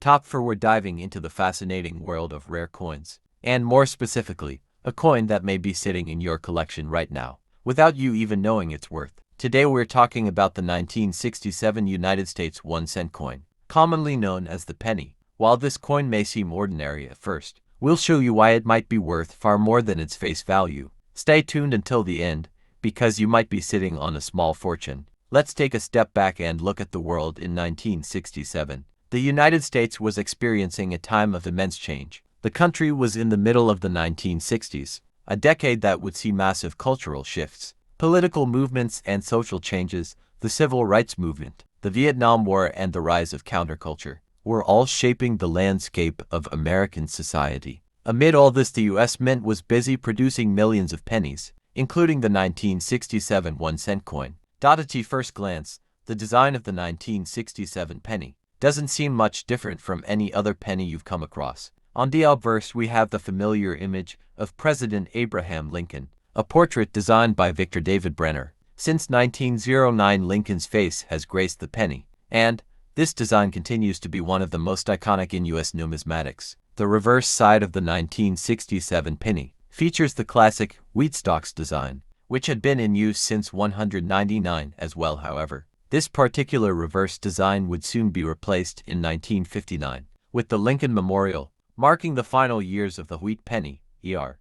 Top 4, we're diving into the fascinating world of rare coins, and more specifically, a coin that may be sitting in your collection right now, without you even knowing its worth. Today we're talking about the 1967 United States 1-cent coin, commonly known as the penny. While this coin may seem ordinary at first, we'll show you why it might be worth far more than its face value. Stay tuned until the end, because you might be sitting on a small fortune. Let's take a step back and look at the world in 1967. The United States was experiencing a time of immense change. The country was in the middle of the 1960s, a decade that would see massive cultural shifts, political movements and social changes. The civil rights movement, the Vietnam War, and the rise of counterculture were all shaping the landscape of American society. Amid all this, the U.S. Mint was busy producing millions of pennies, including the 1967 1-cent coin. At first glance, the design of the 1967 penny doesn't seem much different from any other penny you've come across. On the obverse, we have the familiar image of President Abraham Lincoln, a portrait designed by Victor David Brenner. Since 1909, Lincoln's face has graced the penny, and this design continues to be one of the most iconic in U.S. numismatics. The reverse side of the 1967 penny features the classic wheat stalks design, which had been in use since 199 as well. However, this particular reverse design would soon be replaced in 1959 with the Lincoln Memorial, marking the final years of the wheat penny, er.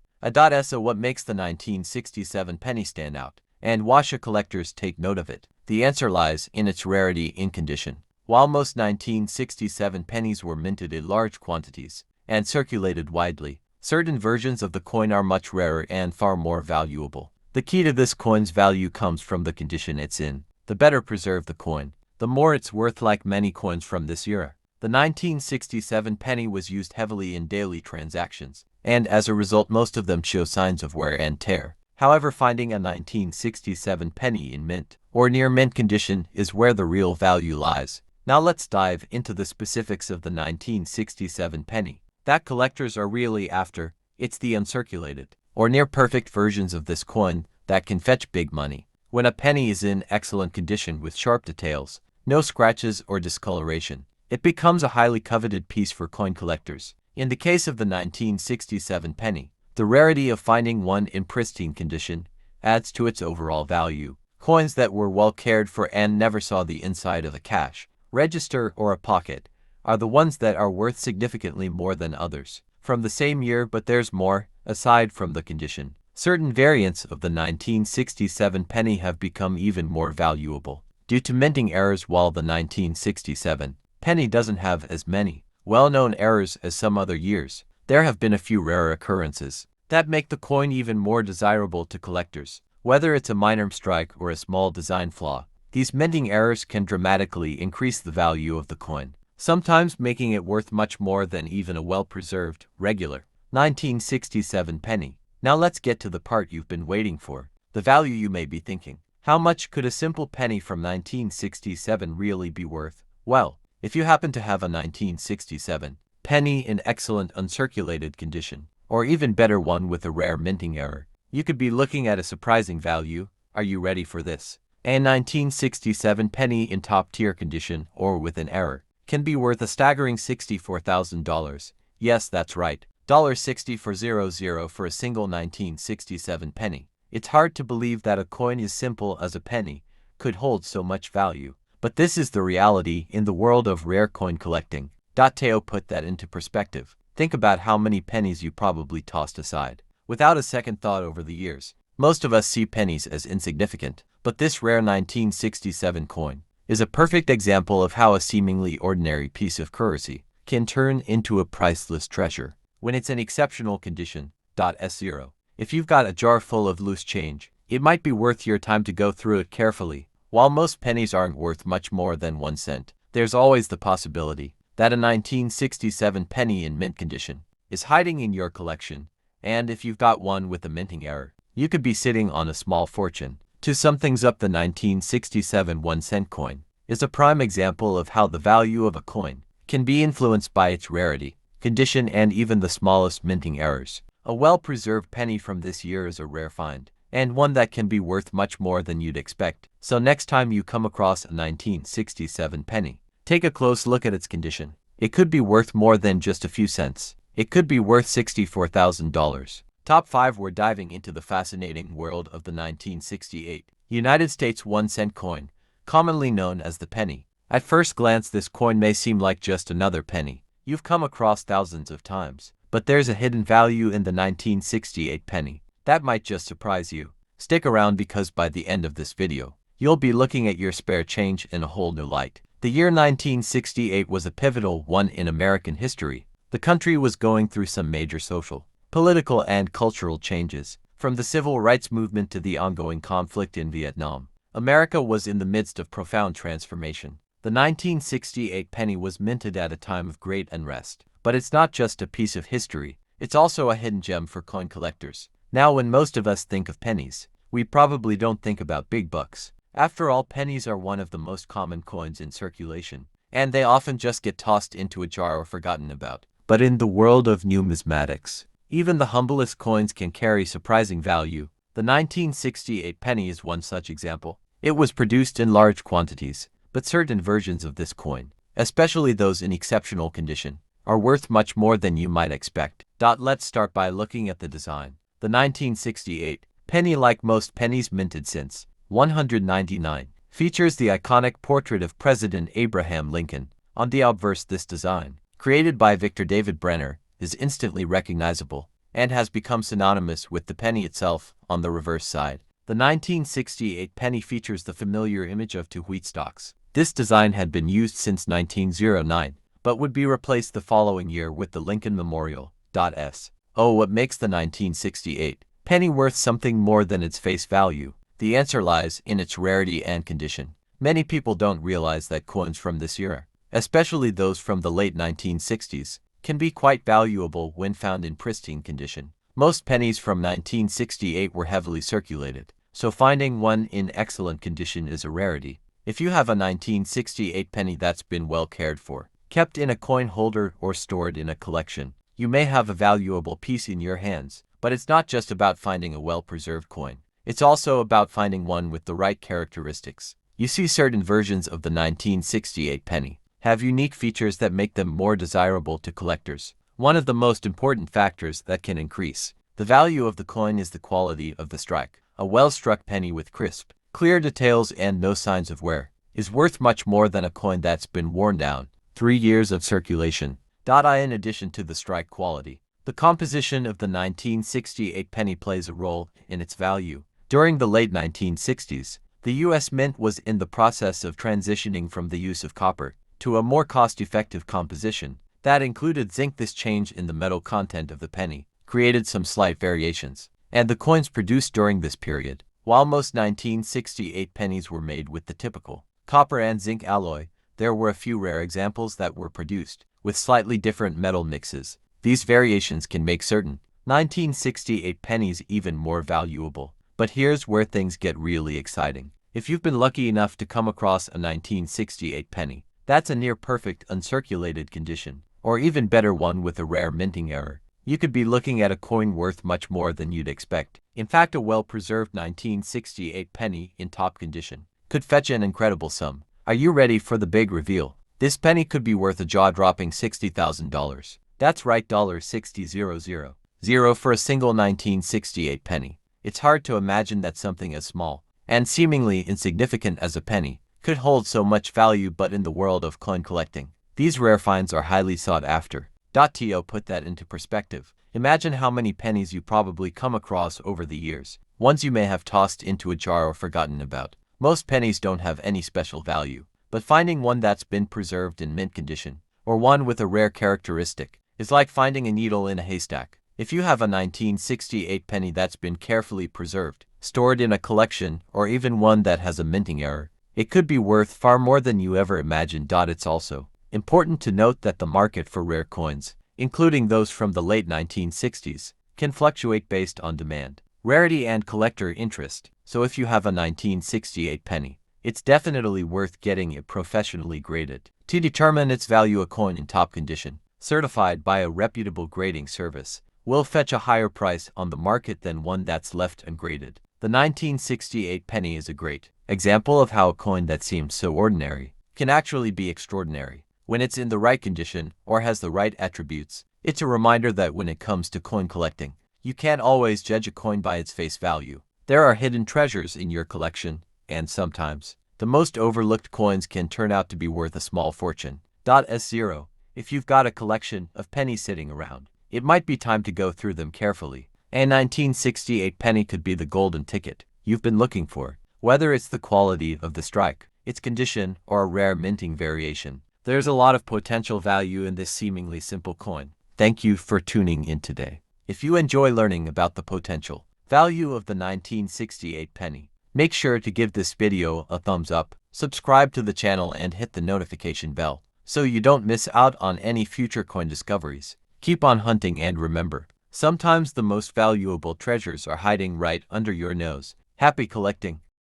So what makes the 1967 penny stand out, and why should collectors take note of it? The answer lies in its rarity in condition. While most 1967 pennies were minted in large quantities and circulated widely, certain versions of the coin are much rarer and far more valuable. The key to this coin's value comes from the condition it's in. The better preserved the coin, the more it's worth. Like many coins from this era, the 1967 penny was used heavily in daily transactions, and as a result most of them show signs of wear and tear. However, finding a 1967 penny in mint or near mint condition is where the real value lies. Now let's dive into the specifics of the 1967 penny that collectors are really after. It's the uncirculated or near perfect versions of this coin that can fetch big money. When a penny is in excellent condition with sharp details, no scratches or discoloration, it becomes a highly coveted piece for coin collectors. In the case of the 1967 penny, the rarity of finding one in pristine condition adds to its overall value. Coins that were well cared for and never saw the inside of a cash register or a pocket are the ones that are worth significantly more than others from the same year. But there's more. Aside from the condition, certain variants of the 1967 penny have become even more valuable due to minting errors. While the 1967 penny doesn't have as many well-known errors as some other years, there have been a few rare occurrences that make the coin even more desirable to collectors. Whether it's a minor strike or a small design flaw, these minting errors can dramatically increase the value of the coin, sometimes making it worth much more than even a well-preserved, regular 1967 penny. Now let's get to the part you've been waiting for, the value. You may be thinking, how much could a simple penny from 1967 really be worth? Well, if you happen to have a 1967 penny in excellent uncirculated condition, or even better, one with a rare minting error, you could be looking at a surprising value. Are you ready for this? A 1967 penny in top-tier condition or with an error can be worth a staggering $64,000. Yes, that's right. $64,000 for a single 1967 penny. It's hard to believe that a coin as simple as a penny could hold so much value. But this is the reality in the world of rare coin collecting. To put that into perspective, think about how many pennies you probably tossed aside without a second thought over the years. Most of us see pennies as insignificant, but this rare 1967 coin is a perfect example of how a seemingly ordinary piece of currency can turn into a priceless treasure when it's in exceptional condition. S0. If you've got a jar full of loose change, it might be worth your time to go through it carefully. While most pennies aren't worth much more than 1 cent, there's always the possibility that a 1967 penny in mint condition is hiding in your collection, and if you've got one with a minting error, you could be sitting on a small fortune. To sum things up, the 1967 1-cent coin is a prime example of how the value of a coin can be influenced by its rarity, condition, and even the smallest minting errors. A well-preserved penny from this year is a rare find, and one that can be worth much more than you'd expect. So next time you come across a 1967 penny, take a close look at its condition. It could be worth more than just a few cents. It could be worth $64,000. Top 5. We're diving into the fascinating world of the 1968 United States 1-cent coin, commonly known as the penny. At first glance, this coin may seem like just another penny you've come across thousands of times, but there's a hidden value in the 1968 penny that might just surprise you. Stick around because by the end of this video, you'll be looking at your spare change in a whole new light. The year 1968 was a pivotal one in American history. The country was going through some major social, political, and cultural changes. From the civil rights movement to the ongoing conflict in Vietnam, America was in the midst of profound transformation. The 1968 penny was minted at a time of great unrest. But it's not just a piece of history, it's also a hidden gem for coin collectors. Now, when most of us think of pennies, we probably don't think about big bucks. After all, pennies are one of the most common coins in circulation, and they often just get tossed into a jar or forgotten about. But in the world of numismatics, even the humblest coins can carry surprising value. The 1968 penny is one such example. It was produced in large quantities, but certain versions of this coin, especially those in exceptional condition, are worth much more than you might expect. Let's start by looking at the design. The 1968 penny, like most pennies minted since 199, features the iconic portrait of President Abraham Lincoln on the obverse. This design, created by Victor David Brenner, is instantly recognizable and has become synonymous with the penny itself. On the reverse side, the 1968 penny features the familiar image of two wheat stalks. This design had been used since 1909, but would be replaced the following year with the Lincoln Memorial. What makes the 1968 penny worth something more than its face value? The answer lies in its rarity and condition. Many people don't realize that coins from this era, especially those from the late 1960s, can be quite valuable when found in pristine condition. Most pennies from 1968 were heavily circulated, so finding one in excellent condition is a rarity. If you have a 1968 penny that's been well cared for, kept in a coin holder, or stored in a collection, you may have a valuable piece in your hands. But it's not just about finding a well-preserved coin. It's also about finding one with the right characteristics. You see, certain versions of the 1968 penny have unique features that make them more desirable to collectors. One of the most important factors that can increase the value of the coin is the quality of the strike. A well-struck penny with crisp, clear details and no signs of wear is worth much more than a coin that's been worn down 3 years of circulation. In addition to the strike quality, the composition of the 1968 penny plays a role in its value. During the late 1960s, the U.S. Mint was in the process of transitioning from the use of copper to a more cost-effective composition that included zinc. This change in the metal content of the penny created some slight variations, and the coins produced during this period, while most 1968 pennies were made with the typical copper and zinc alloy, there were a few rare examples that were produced with slightly different metal mixes. These variations can make certain 1968 pennies even more valuable. But here's where things get really exciting. If you've been lucky enough to come across a 1968 penny that's a near-perfect uncirculated condition, or even better, one with a rare minting error, you could be looking at a coin worth much more than you'd expect. In fact, a well-preserved 1968 penny in top condition could fetch an incredible sum. Are you ready for the big reveal? This penny could be worth a jaw-dropping $60,000. That's right, $60,000 for a single 1968 penny. It's hard to imagine that something as small and seemingly insignificant as a penny could hold so much value, but in the world of coin collecting, these rare finds are highly sought after. To put that into perspective, imagine how many pennies you probably come across over the years, ones you may have tossed into a jar or forgotten about. Most pennies don't have any special value, but finding one that's been preserved in mint condition, or one with a rare characteristic, is like finding a needle in a haystack. If you have a 1968 penny that's been carefully preserved, stored in a collection, or even one that has a minting error, it could be worth far more than you ever imagined. It's also important to note that the market for rare coins, including those from the late 1960s, can fluctuate based on demand, rarity, and collector interest. So if you have a 1968 penny, it's definitely worth getting it professionally graded. To determine its value, a coin in top condition, certified by a reputable grading service, will fetch a higher price on the market than one that's left ungraded. The 1968 penny is a great example of how a coin that seems so ordinary can actually be extraordinary. when it's in the right condition or has the right attributes. It's a reminder that when it comes to coin collecting, you can't always judge a coin by its face value. There are hidden treasures in your collection, and sometimes, the most overlooked coins can turn out to be worth a small fortune. S0. If you've got a collection of pennies sitting around, it might be time to go through them carefully. A 1968 penny could be the golden ticket you've been looking for. Whether it's the quality of the strike, its condition, or a rare minting variation, there's a lot of potential value in this seemingly simple coin. Thank you for tuning in today. If you enjoy learning about the potential value of the 1968 penny, make sure to give this video a thumbs up, subscribe to the channel, and hit the notification bell so you don't miss out on any future coin discoveries. Keep on hunting, and remember, sometimes the most valuable treasures are hiding right under your nose. Happy collecting!